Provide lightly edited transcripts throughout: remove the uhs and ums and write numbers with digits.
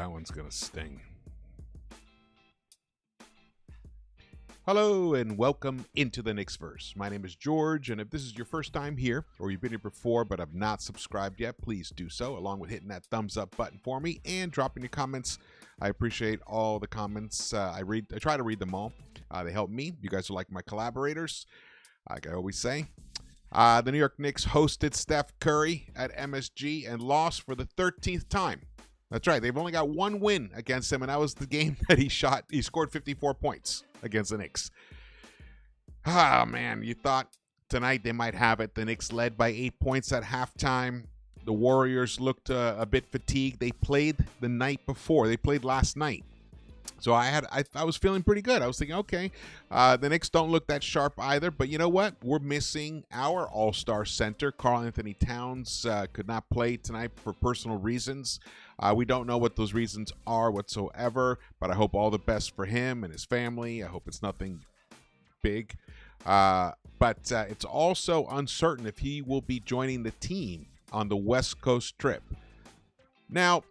that one's going to sting. Hello and welcome into the Knicks-Verse. My name is George, and if this is your first time here, or you've been here before but have not subscribed yet, please do so, along with hitting that thumbs up button for me and dropping your comments. I appreciate all the comments. I try to read them all. They help me. You guys are like my collaborators, like I always say. The New York Knicks hosted Steph Curry at MSG and lost for the 13th time. That's right. They've only got one win against him, and that was the game that he scored 54 points against the Knicks. Ah, man, you thought tonight they might have it. The Knicks led by 8 points at halftime. The Warriors looked a bit fatigued. They played the night before. They played last night. So I was feeling pretty good. I was thinking, okay, the Knicks don't look that sharp either. But you know what? We're missing our all-star center. Karl-Anthony Towns could not play tonight for personal reasons. We don't know what those reasons are whatsoever, but I hope all the best for him and his family. I hope it's nothing big. But it's also uncertain if he will be joining the team on the West Coast trip. Now,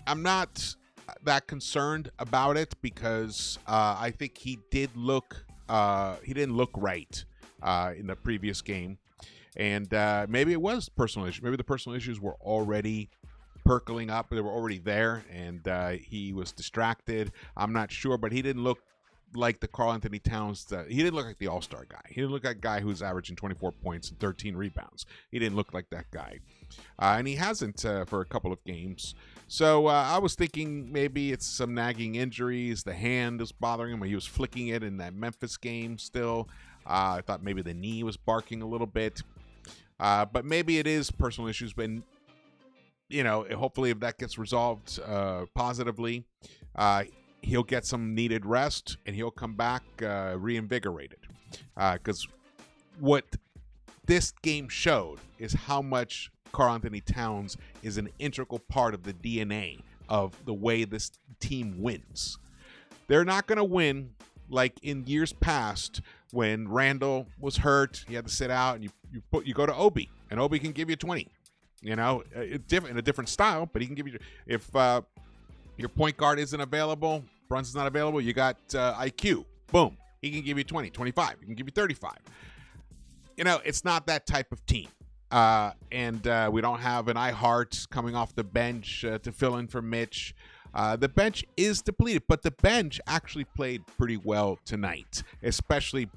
I'm not that concerned about it because I think he didn't look right in the previous game, and maybe it was personal issue. Maybe the personal issues were already percolating up. They were already there, and he was distracted. I'm not sure, but he didn't look like the Karl-Anthony Towns. He didn't look like the all-star guy. He didn't look like a guy who's averaging 24 points and 13 rebounds. He didn't look like that guy. And he hasn't for a couple of games. So I was thinking maybe it's some nagging injuries. The hand is bothering him. He was flicking it in that Memphis game still. I thought maybe the knee was barking a little bit. But maybe it is personal issues. But, you know, hopefully if that gets resolved positively, he'll get some needed rest, and he'll come back reinvigorated. Because what this game showed is how much Karl-Anthony Towns is an integral part of the DNA of the way this team wins. They're not going to win like in years past when Randall was hurt. He had to sit out, and you go to Obi, and Obi can give you 20. You know, in a different style, but he can give you. If your point guard isn't available, Brunson's not available, you got IQ. Boom. He can give you 20, 25. He can give you 35. You know, it's not that type of team. And we don't have an iHeart coming off the bench to fill in for Mitch. The bench is depleted, but the bench actually played pretty well tonight, especially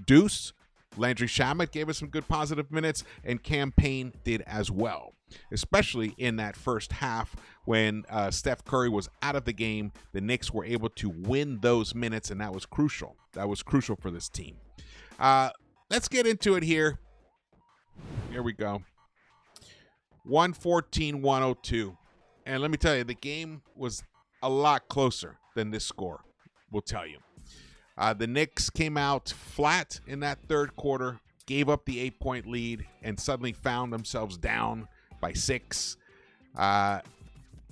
Deuce. Landry Shamet gave us some good positive minutes, and Cam Payne did as well, especially in that first half when Steph Curry was out of the game. The Knicks were able to win those minutes, and that was crucial. That was crucial for this team. Let's get into it here. Here we go. 114-102. And let me tell you, the game was a lot closer than this score will tell you. The Knicks came out flat in that third quarter, gave up the 8-point lead, and suddenly found themselves down by 6. But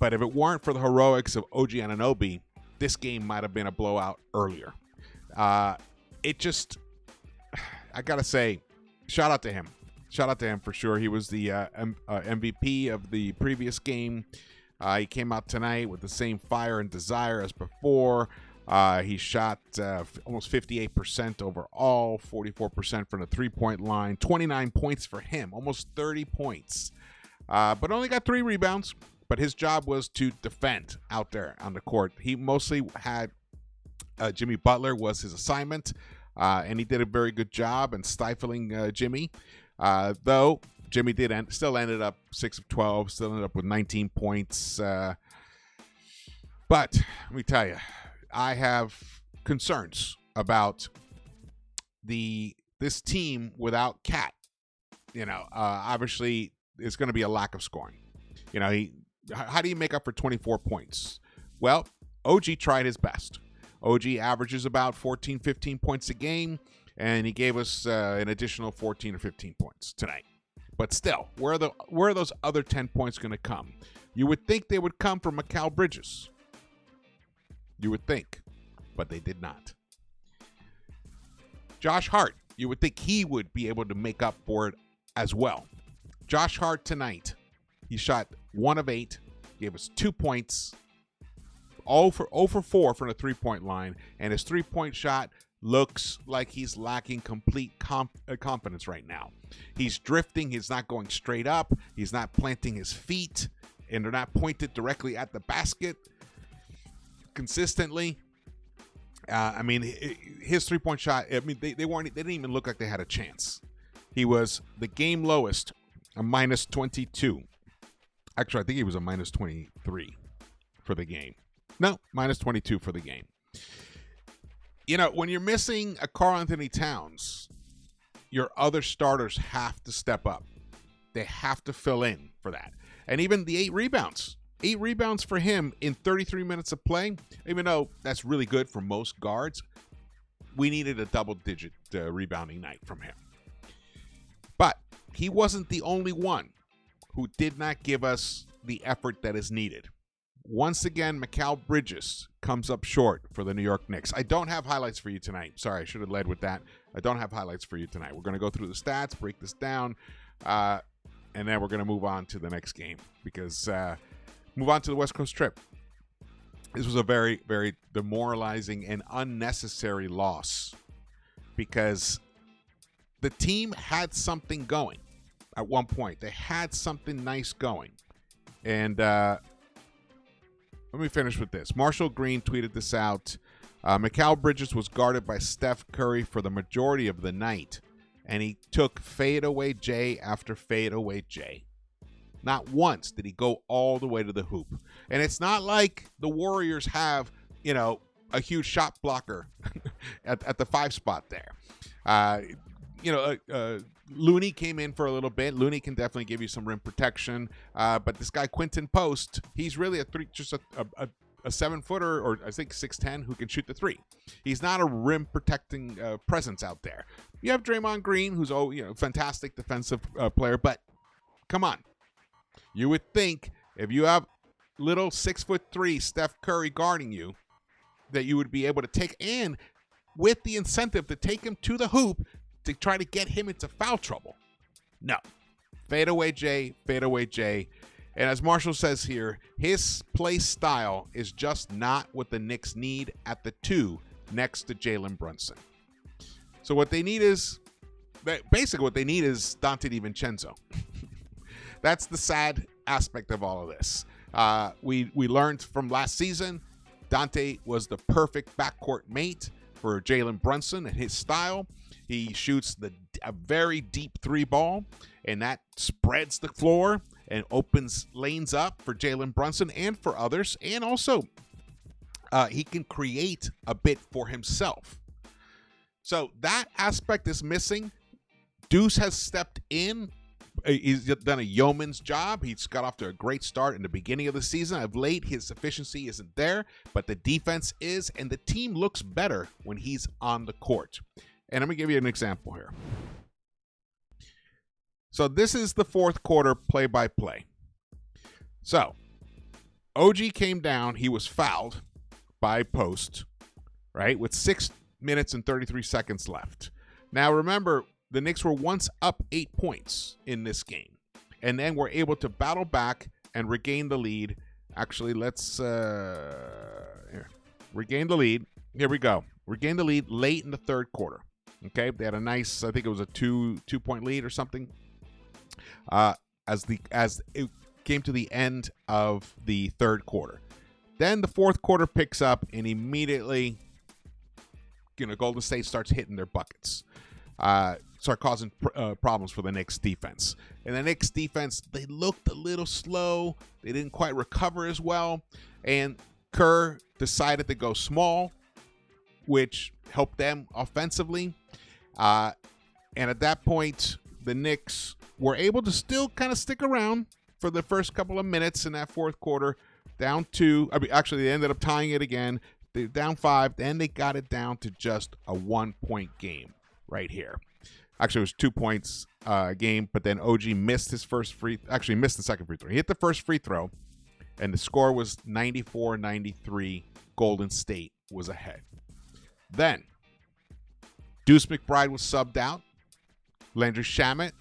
if it weren't for the heroics of OG Anunoby, this game might have been a blowout earlier. I got to say, shout out to him. Shout out to him for sure. He was the MVP of the previous game. He came out tonight with the same fire and desire as before. He shot almost 58% overall, 44% from the three-point line, 29 points for him, almost 30 points. But only got 3 rebounds. But his job was to defend out there on the court. He mostly had Jimmy Butler was his assignment, and he did a very good job in stifling Jimmy. Though Jimmy still ended up 6 of 12, still ended up with 19 points. But let me tell you, I have concerns about this team without Cat. You know, obviously, it's going to be a lack of scoring. You know, how do you make up for 24 points? Well, OG tried his best. OG averages about 14, 15 points a game, and he gave us an additional 14 or 15 points tonight. But still, where are those other 10 points going to come? You would think they would come from Mikal Bridges. You would think, but they did not. Josh Hart, you would think he would be able to make up for it as well. Josh Hart tonight, he shot 1 of 8, gave us 2 points, 0 for 4 from the three-point line, and his three-point shot looks like he's lacking complete confidence right now. He's drifting. He's not going straight up. He's not planting his feet, and they're not pointed directly at the basket consistently. I mean, his three-point shot, I mean, they didn't even look like they had a chance. He was the game lowest, a minus 22. Actually, I think he was a minus 23 for the game. No, minus 22 for the game. You know, when you're missing a Karl-Anthony Towns, your other starters have to step up. They have to fill in for that. And even the 8 rebounds. 8 rebounds for him in 33 minutes of play, even though that's really good for most guards, we needed a double-digit rebounding night from him. But he wasn't the only one who did not give us the effort that is needed. Once again, Mikal Bridges comes up short for the New York Knicks. I don't have highlights for you tonight. Sorry, I should have led with that. I don't have highlights for you tonight. We're going to go through the stats, break this down, and then we're going to move on to the next game because move on to the West Coast trip. This was a very, very demoralizing and unnecessary loss because the team had something going at one point. They had something nice going. And let me finish with this. Marshall Green tweeted this out. Mikal Bridges was guarded by Steph Curry for the majority of the night, and he took fadeaway J after fadeaway J. Not once did he go all the way to the hoop. And it's not like the Warriors have, you know, a huge shot blocker at the 5 spot there. Looney came in for a little bit. Looney can definitely give you some rim protection. But this guy, Quentin Post, he's really a 7-footer, or I think 6'10", who can shoot the 3. He's not a rim protecting presence out there. You have Draymond Green, who's fantastic defensive player, but come on. You would think if you have little 6'3" Steph Curry guarding you, that you would be able to take, and with the incentive to take him to the hoop to try to get him into foul trouble. No. Fadeaway J, fadeaway J. And as Marshall says here, his play style is just not what the Knicks need at the 2 next to Jalen Brunson. So what they need is, basically what they need is Dante DiVincenzo. That's the sad aspect of all of this. We learned from last season, Dante was the perfect backcourt mate for Jalen Brunson and his style. He shoots a very deep 3 ball, and that spreads the floor and opens lanes up for Jalen Brunson and for others. And also, he can create a bit for himself. So that aspect is missing. Deuce has stepped in. He's done a yeoman's job. He's got off to a great start in the beginning of the season. Of late, his efficiency isn't there, but the defense is, and the team looks better when he's on the court. And I'm going to give you an example here. So this is the 4th quarter play-by-play. So OG came down. He was fouled by Post, right, with 6 minutes and 33 seconds left. Now, remember, the Knicks were once up 8 points in this game, and then were able to battle back and regain the lead. Actually, let's regain the lead. Here we go. Regain the lead late in the 3rd quarter. Okay, they had a nice, I think it was a two-point lead or something. As it came to the end of the 3rd quarter, then the 4th quarter picks up, and immediately, Golden State starts hitting their buckets. Start causing problems for the Knicks defense. And the Knicks defense, they looked a little slow. They didn't quite recover as well. And Kerr decided to go small, which helped them offensively. And at that point, the Knicks were able to still kind of stick around for the first couple of minutes in that 4th quarter. Down 2. Actually, they ended up tying it again. They're down 5. Then they got it down to just a 1-point game right here. Actually, it was 2 points game, but then OG missed his missed the second free throw. He hit the first free throw, and the score was 94-93. Golden State was ahead. Then, Deuce McBride was subbed out. Landry Shamet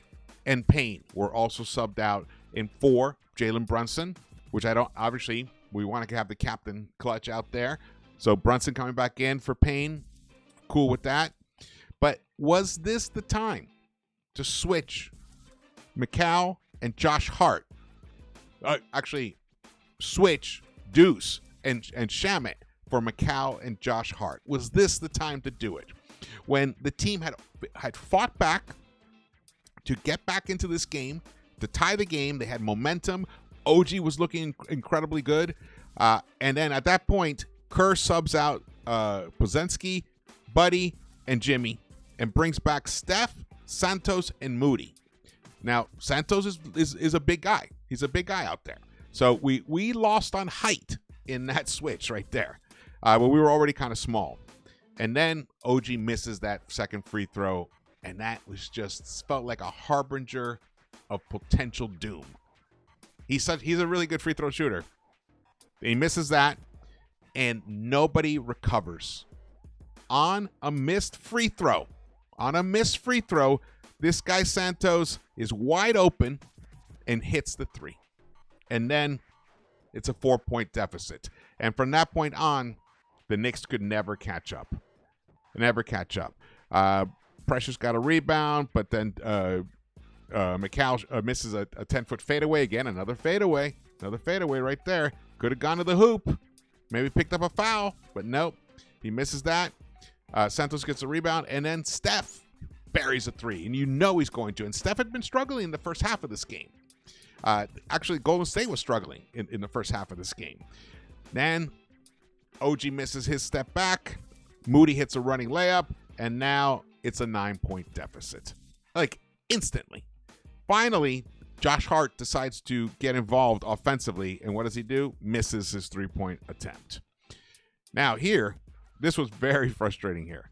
and Payne were also subbed out in for Jalen Brunson, which I don't, obviously, We want to have the captain clutch out there. So Brunson coming back in for Payne. Cool with that. But was this the time to switch Mikal and Josh Hart? Actually, switch Deuce and Shamet for Mikal and Josh Hart. Was this the time to do it? When the team had fought back to get back into this game, to tie the game, they had momentum. OG was looking incredibly good. And then at that point, Kerr subs out Pozenski, Buddy, and Jimmy, and brings back Steph, Santos, and Moody. Now, Santos is a big guy. He's a big guy out there. So we lost on height in that switch right there. But we were already kind of small. And then OG misses that second free throw, and that was just felt like a harbinger of potential doom. He's a really good free throw shooter. He misses that, and nobody recovers. On a missed free throw, this guy Santos is wide open and hits the three. And then it's a 4-point deficit. And from that point on, the Knicks could never catch up. Precious got a rebound, but then Mikal misses a 10-foot fadeaway again. Another fadeaway right there. Could have gone to the hoop. Maybe picked up a foul, but nope. He misses that. Santos gets a rebound, and then Steph buries a three, and you know he's going to. And Steph had been struggling in the first half of this game. Actually, Golden State was struggling in the first half of this game. Then OG misses his step back. Moody hits a running layup, and now it's a 9-point deficit. Like, instantly. Finally, Josh Hart decides to get involved offensively, and what does he do? Misses his 3-point attempt. Now here, this was very frustrating here.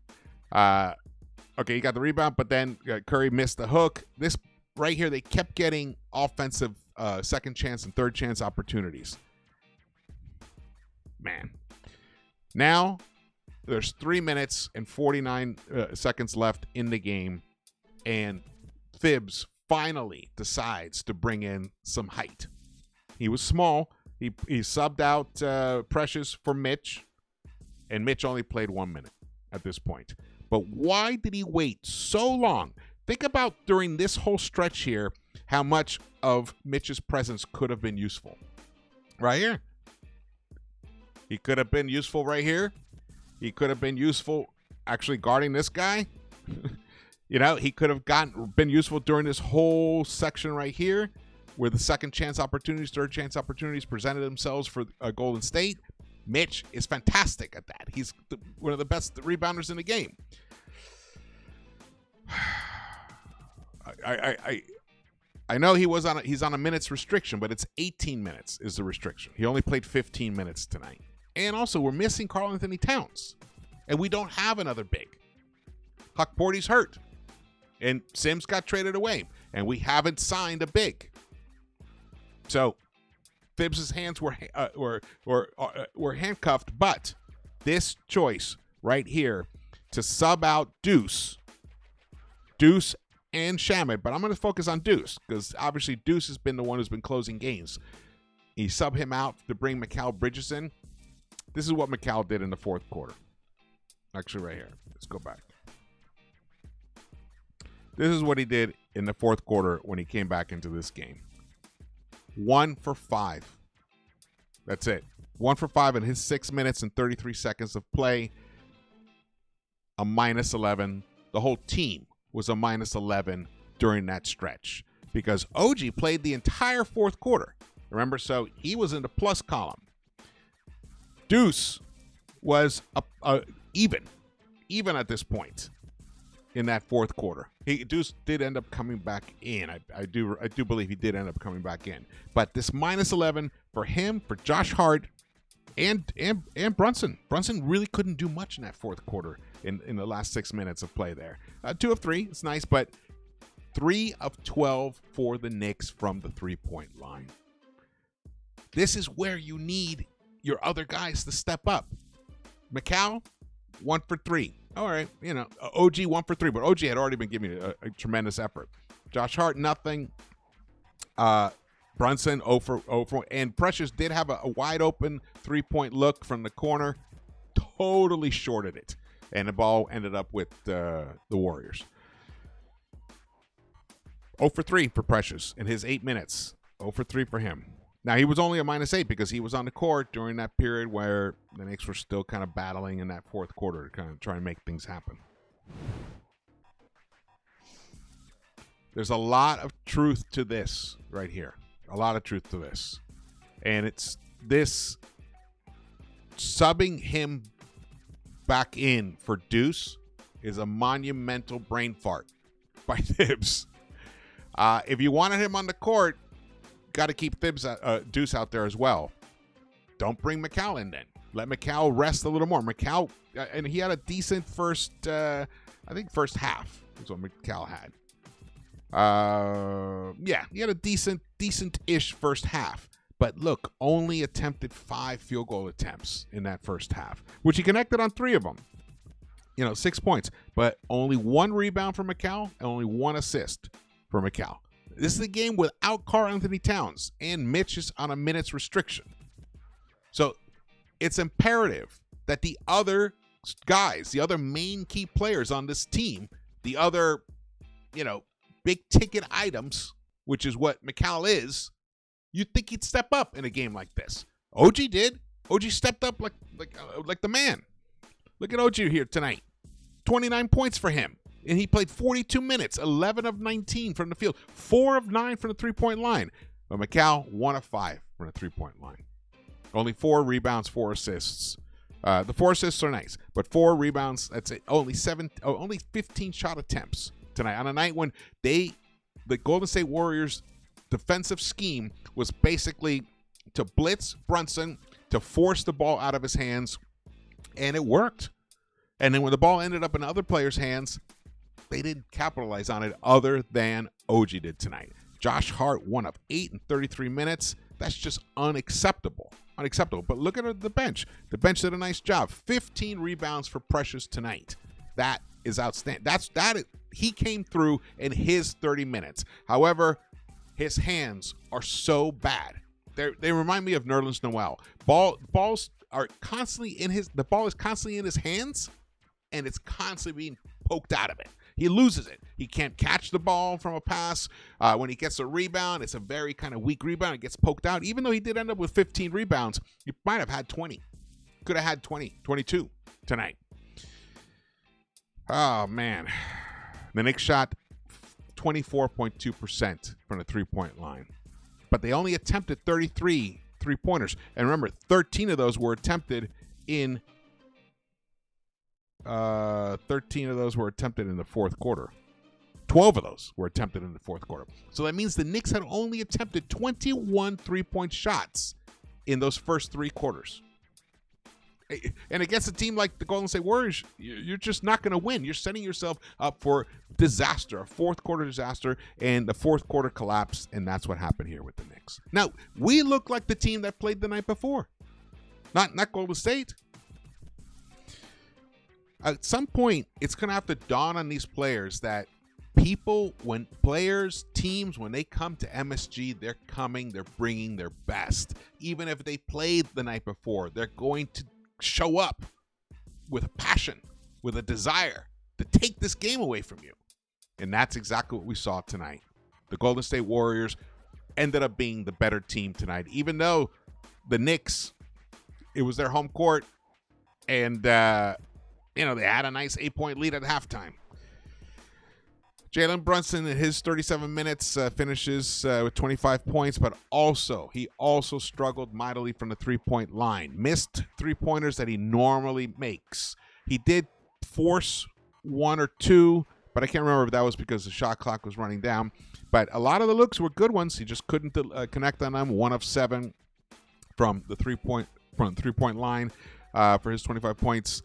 Okay, he got the rebound, but then Curry missed the hook. This right here, they kept getting offensive second chance and third chance opportunities. Man. Now, there's 3 minutes and 49 seconds left in the game, and Thibs finally decides to bring in some height. He was small. He subbed out Precious for Mitch, and Mitch only played 1 minute at this point. But why did he wait so long? Think about during this whole stretch here how much of Mitch's presence could have been useful. Right here. He could have been useful right here. He could have been useful actually guarding this guy. You know, he could have been useful during this whole section right here where the second chance opportunities, third chance opportunities presented themselves for Golden State. Mitch is fantastic at that. He's one of the best rebounders in the game. I know he's on a minutes restriction, but it's 18 minutes is the restriction. He only played 15 minutes tonight. And also, we're missing Karl-Anthony Towns. And we don't have another big. Huck Porty's hurt. And Sims got traded away. And we haven't signed a big. So, Thibs' hands were handcuffed. But this choice right here to sub out Deuce and Shamet. But I'm going to focus on Deuce. Because obviously Deuce has been the one who's been closing games. He subbed him out to bring Mikal Bridges in. This is what Mikal did in the fourth quarter. Actually, right here. Let's go back. This is what he did in the fourth quarter when he came back into this game. 1 for 5. That's it. 1 for 5 in his 6 minutes and 33 seconds of play. A minus 11. The whole team was a minus 11 during that stretch because OG played the entire fourth quarter. Remember, so he was in the plus column. Deuce was even at this point in that fourth quarter. Deuce did end up coming back in. I do believe he did end up coming back in. But this minus 11 for him, for Josh Hart, and Brunson. Brunson really couldn't do much in that fourth quarter in the last 6 minutes of play there. 2 of 3, it's nice, but 3 of 12 for the Knicks from the three-point line. This is where you need your other guys to step up. Mikal, 1 for 3. All right, you know, OG 1 for 3, but OG had already been giving a tremendous effort. Josh Hart, nothing. Brunson 0 for 0 for, and Precious did have a wide open 3-point look from the corner, totally shorted it, and the ball ended up with the Warriors. 0 for 3 for Precious in his 8 minutes. 0 for 3 for him. Now, he was only a -8 because he was on the court during that period where the Knicks were still kind of battling in that fourth quarter to kind of try and make things happen. There's a lot of truth to this right here. A lot of truth to this. And it's this subbing him back in for Deuce is a monumental brain fart by Thibs. If you wanted him on the court, got to keep Deuce out there as well. Don't bring McCall in then. Let McCall rest a little more. McCall, and he had a decent first half is what McCall had. Yeah, he had a decent-ish first half. But look, only attempted 5 field goal attempts in that first half, which he connected on 3 of them. 6 points, but only 1 rebound for McCall and only 1 assist for McCall. This is a game without Karl-Anthony Towns, and Mitch is on a minutes restriction. So it's imperative that the other guys, the other main key players on this team, the other, big ticket items, which is what McCall is, you'd think he'd step up in a game like this. OG did. OG stepped up like the man. Look at OG here tonight. 29 points for him. And he played 42 minutes, 11 of 19 from the field, 4 of 9 from the three-point line. But McCall, 1 of 5 from the three-point line. Only 4 rebounds, 4 assists. The 4 assists are nice, but 4 rebounds, that's it. Only 15 shot attempts tonight on a night when the Golden State Warriors defensive scheme was basically to blitz Brunson, to force the ball out of his hands, and it worked. And then when the ball ended up in other players' hands, they didn't capitalize on it other than OG did tonight. Josh Hart, 1 of 8 in 33 minutes. That's just unacceptable. Unacceptable. But look at the bench. The bench did a nice job. 15 rebounds for Precious tonight. That is outstanding. He came through in his 30 minutes. However, his hands are so bad. They remind me of Nerlens Noel. Balls are constantly the ball is constantly in his hands, and it's constantly being poked out of it. He loses it. He can't catch the ball from a pass. When he gets a rebound, it's a very kind of weak rebound. It gets poked out. Even though he did end up with 15 rebounds, he might have had 20. Could have had 20, 22 tonight. Oh, man. The Knicks shot 24.2% from the three-point line. But they only attempted 33 three-pointers. And remember, 13 of those were attempted in 13 of those were attempted in the fourth quarter. 12 of those were attempted in the fourth quarter. So that means the Knicks had only attempted 21 three-point shots in those first 3 quarters. And against a team like the Golden State Warriors, you're just not going to win. You're setting yourself up for disaster, a fourth quarter disaster, and the fourth quarter collapse, and that's what happened here with the Knicks. Now, we look like the team that played the night before. Not Golden State. At some point, it's going to have to dawn on these players that teams, when they come to MSG, they're bringing their best. Even if they played the night before, they're going to show up with a passion, with a desire to take this game away from you. And that's exactly what we saw tonight. The Golden State Warriors ended up being the better team tonight, even though the Knicks, it was their home court, and they had a nice 8-point lead at halftime. Jalen Brunson, in his 37 minutes, finishes with 25 points, but he also struggled mightily from the three-point line. Missed three-pointers that he normally makes. He did force 1 or 2, but I can't remember if that was because the shot clock was running down. But a lot of the looks were good ones. He just couldn't connect on them. 1 of 7 from the three-point line for his 25 points.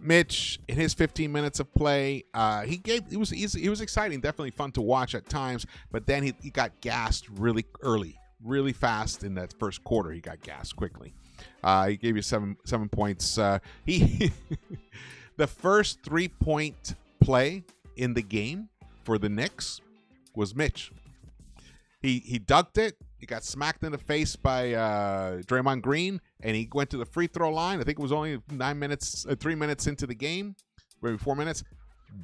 Mitch, in his 15 minutes of play, he was exciting, definitely fun to watch at times, but then he got gassed really early, really fast in that first quarter. He got gassed quickly. He gave you 7 points. The first 3-point play in the game for the Knicks was Mitch. He dunked it. he got smacked in the face by Draymond Green, and he went to the free throw line. I think it was only 3 minutes into the game, maybe 4 minutes.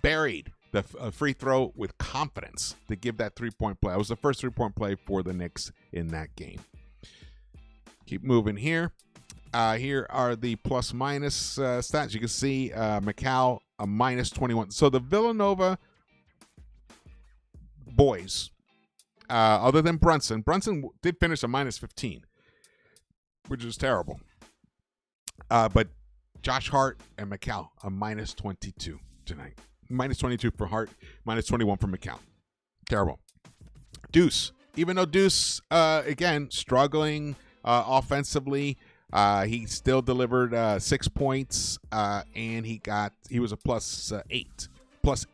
Buried the free throw with confidence to give that three-point play. That was the first three-point play for the Knicks in that game. Keep moving here. Here are the plus-minus stats. You can see Macau, a minus 21. So the Villanova boys, other than Brunson did finish a minus 15, which is terrible. But Josh Hart and Macau, a minus 22 tonight. Minus 22 for Hart, minus 21 for Macau. Terrible. Deuce, even though Deuce, again, struggling offensively, he still delivered 6 points, and he was a plus 8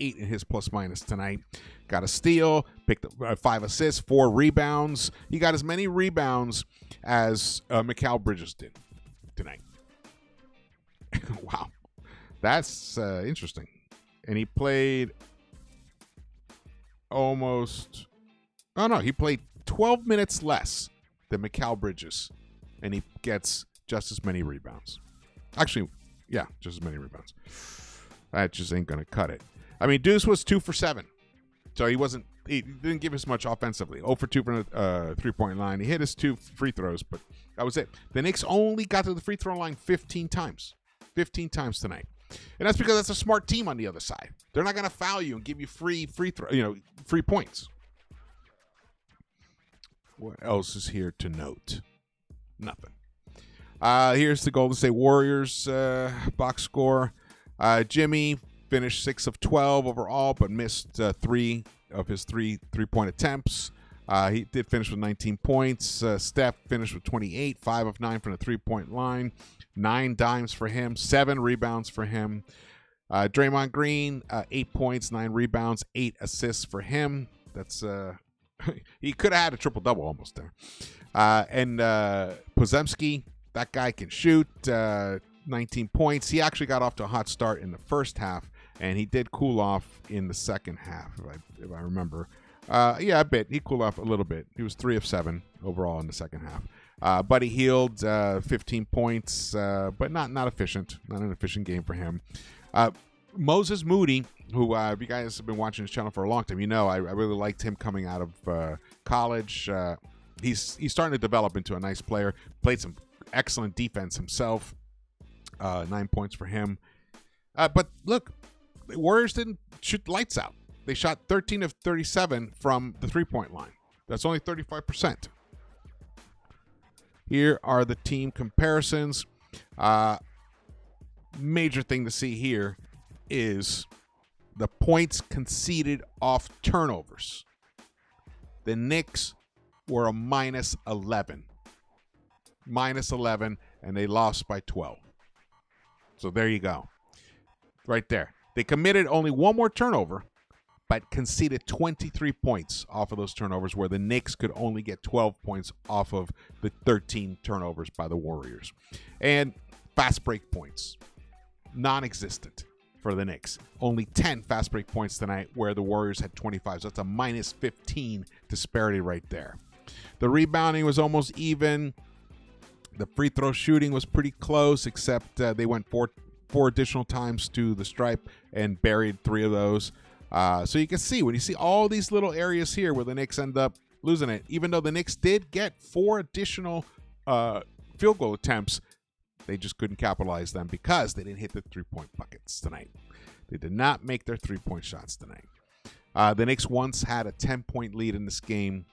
in his plus minus tonight. Got a steal, picked up 5 assists, 4 rebounds. He got as many rebounds as Mikal Bridges did tonight. Wow, that's interesting. And he played he played 12 minutes less than Mikal Bridges, and he gets just as many rebounds. Actually, yeah, just as many rebounds. That just ain't going to cut it. I mean, Deuce was 2 for 7, so he didn't give us much offensively. 0 for 2 from the three-point line. He hit his 2 free throws, but that was it. The Knicks only got to the free throw line 15 times. 15 times tonight. And that's because that's a smart team on the other side. They're not going to foul you and give you free points. What else is here to note? Nothing. Here's the Golden State Warriors box score. Jimmy finished 6 of 12 overall, but missed 3 of his three-point attempts. He did finish with 19 points. Steph finished with 28, 5 of 9 from the three-point line. 9 dimes for him, 7 rebounds for him. Draymond Green, 8 points, 9 rebounds, 8 assists for him. That's he could have had a triple-double almost there. And Podziemski, that guy can shoot, 19 points. He actually got off to a hot start in the first half, and he did cool off in the second half, if I remember. Yeah, a bit. He cooled off a little bit. He was 3 of 7 overall in the second half. Buddy Hield, 15 points, but not efficient. Not an efficient game for him. Moses Moody, who if you guys have been watching this channel for a long time, you know I really liked him coming out of college. He's starting to develop into a nice player. Played some excellent defense himself. 9 points for him. But look, the Warriors didn't shoot lights out. They shot 13 of 37 from the three-point line. That's only 35%. Here are the team comparisons. Major thing to see here is the points conceded off turnovers. The Knicks were a minus 11. Minus 11, and they lost by 12. So there you go. Right there. They committed only one more turnover, but conceded 23 points off of those turnovers, where the Knicks could only get 12 points off of the 13 turnovers by the Warriors. And fast break points, non-existent for the Knicks. Only 10 fast break points tonight, where the Warriors had 25. So that's a minus 15 disparity right there. The rebounding was almost even. The free throw shooting was pretty close, except they went four additional times to the stripe and buried 3 of those. So you can see, when you see all these little areas here where the Knicks end up losing it, even though the Knicks did get 4 additional field goal attempts, they just couldn't capitalize them because they didn't hit the three-point buckets tonight. They did not make their three-point shots tonight. The Knicks once had a 10-point lead in this game,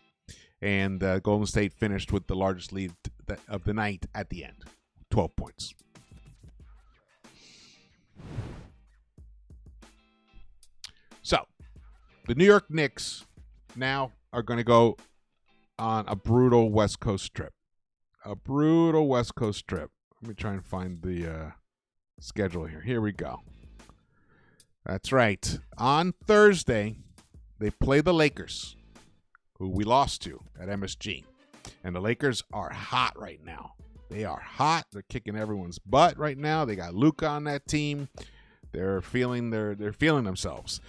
and Golden State finished with the largest lead of the night at the end, 12 points. So, the New York Knicks now are going to go on a brutal West Coast trip. A brutal West Coast trip. Let me try and find the schedule here. Here we go. That's right. On Thursday, they play the Lakers, who we lost to at MSG. And the Lakers are hot right now. They are hot. They're kicking everyone's butt right now. They got Luka on that team. They're feeling themselves.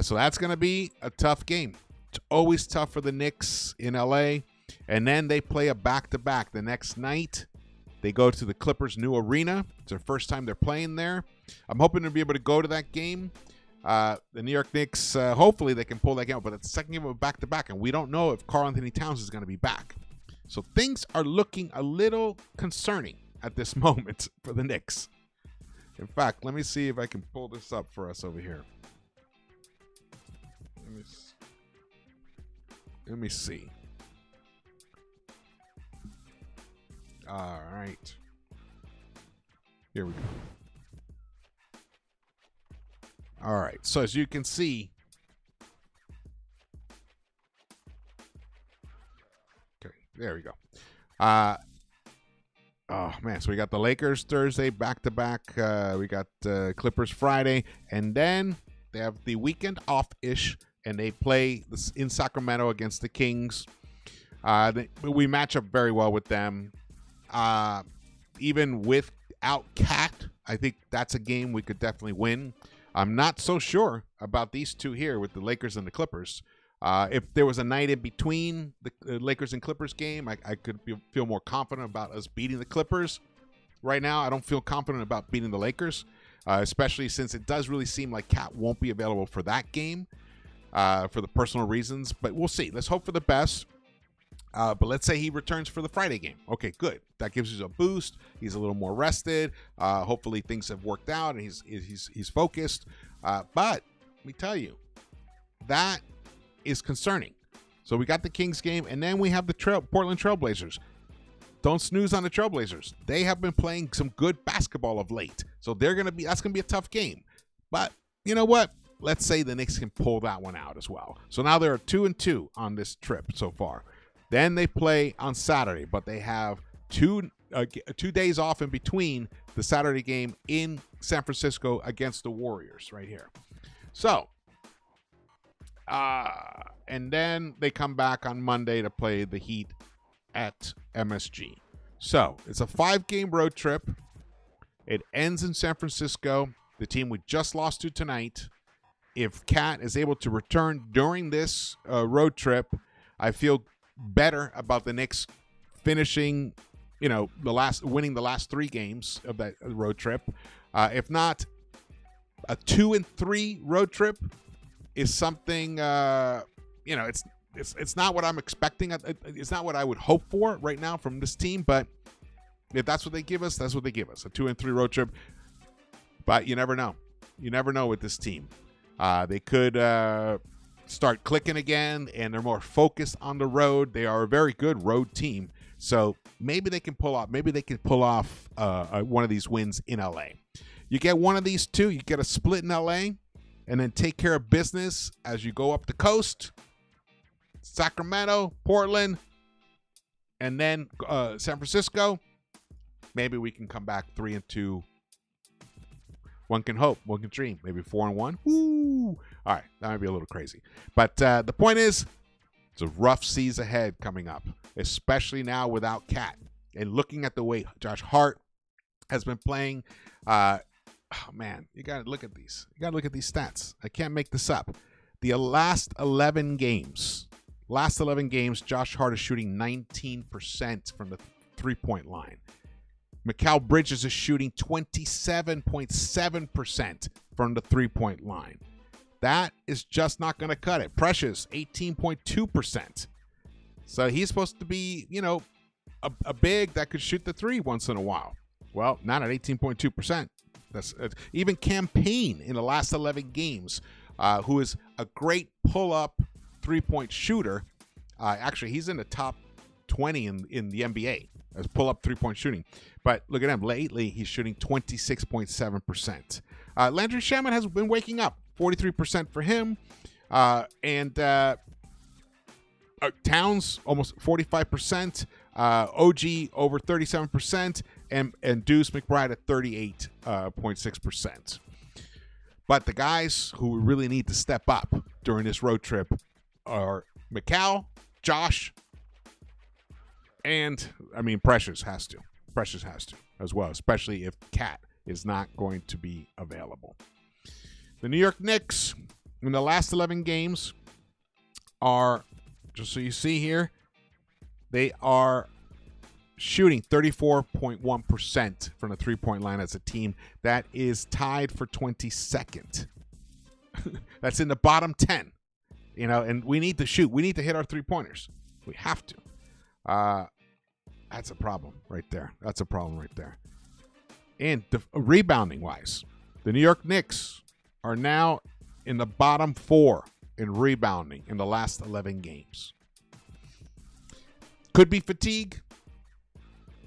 So that's going to be a tough game. It's always tough for the Knicks in LA. And then they play a back-to-back the next night. They go to the Clippers' new arena. It's their first time they're playing there. I'm hoping to be able to go to that game. The New York Knicks, hopefully they can pull that game out, but it's the second game of a back-to-back, and we don't know if Karl-Anthony Towns is going to be back. So things are looking a little concerning at this moment for the Knicks. In fact, let me see if I can pull this up for us over here. Let me see. All right. Here we go. All right. So as you can see, okay, there we go. Oh man, so we got the Lakers Thursday back to back. We got Clippers Friday, and then they have the weekend off-ish, and they play in Sacramento against the Kings. We match up very well with them. Even without Cat, I think that's a game we could definitely win. I'm not so sure about these two here with the Lakers and the Clippers. If there was a night in between the Lakers and Clippers game, I could feel more confident about us beating the Clippers. Right now, I don't feel confident about beating the Lakers, especially since it does really seem like Cat won't be available for that game for the personal reasons. But we'll see. Let's hope for the best. But let's say he returns for the Friday game. Okay, good. That gives you a boost. He's a little more rested. Hopefully things have worked out and he's focused. But let me tell you, that is concerning. So we got the Kings game, and then we have the Portland Trailblazers. Don't snooze on the Trailblazers. They have been playing some good basketball of late. So that's gonna be a tough game. But you know what? Let's say the Knicks can pull that one out as well. So now they're 2-2 on this trip so far. Then they play on Saturday, but they have two days off in between the Saturday game in San Francisco against the Warriors right here. So, and then they come back on Monday to play the Heat at MSG. So it's a 5-game road trip. It ends in San Francisco, the team we just lost to tonight. If Cat is able to return during this road trip, I feel better about the Knicks finishing, winning the last 3 games of that road trip. If not, a 2-3 road trip is something. It's not what I'm expecting. It's not what I would hope for right now from this team. But if that's what they give us, that's what they give us. A 2-3 road trip. But you never know. You never know with this team. They could start clicking again, and they're more focused on the road. They are a very good road team, so maybe they can pull off. Maybe they can pull off one of these wins in LA. You get one of these two, you get a split in LA, and then take care of business as you go up the coast. Sacramento, Portland, and then San Francisco. Maybe we can come back 3-2. One can hope, one can dream. Maybe 4-1. Woo! All right, that might be a little crazy. But the point is, it's a rough seas ahead coming up, especially now without Cat. And looking at the way Josh Hart has been playing, oh man, you got to look at these. You got to look at these stats. I can't make this up. The last 11 games, Josh Hart is shooting 19% from the three-point line. Mikal Bridges is shooting 27.7% from the three-point line. That is just not going to cut it. Precious, 18.2%. So he's supposed to be, a big that could shoot the three once in a while. Well, not at 18.2%. That's even Campaign in the last 11 games, who is a great pull-up three-point shooter. Actually, he's in the top 20 in the NBA as pull-up three-point shooting. But look at him. Lately, he's shooting 26.7%. Landry Shamet has been waking up. 43% for him. And Towns, almost 45%. OG, over 37%. And Deuce McBride at 38.6%. But the guys who really need to step up during this road trip are Mikal, Josh, and, Precious has to. Precious has to as well, especially if Cat is not going to be available. The New York Knicks in the last 11 games are, just so you see here, They are shooting 34.1% from the three-point line as a team. That is tied for 22nd. That's in the bottom 10. You know, and we need to shoot. We need to hit our three-pointers. We have to. That's a problem right there. That's a problem right there. And rebounding-wise, the New York Knicks are now in the bottom 4 in rebounding in the last 11 games. Could be fatigue.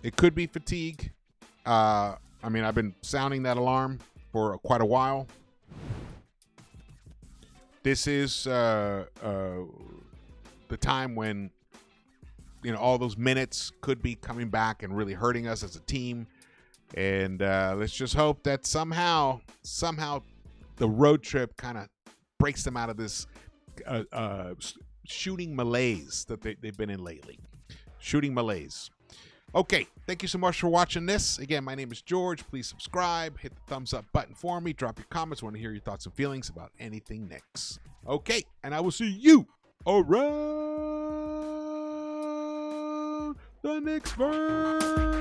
It could be fatigue. I mean, I've been sounding that alarm for quite a while. This is the time when, you know, all those minutes could be coming back and really hurting us as a team. And let's just hope that somehow the road trip kind of breaks them out of this shooting malaise that they've been in lately. Shooting malaise. Okay, thank you so much for watching this. Again, my name is George. Please subscribe. Hit the thumbs up button for me. Drop your comments. I want to hear your thoughts and feelings about anything Knicks. Okay, and I will see you around the Knicks-Verse.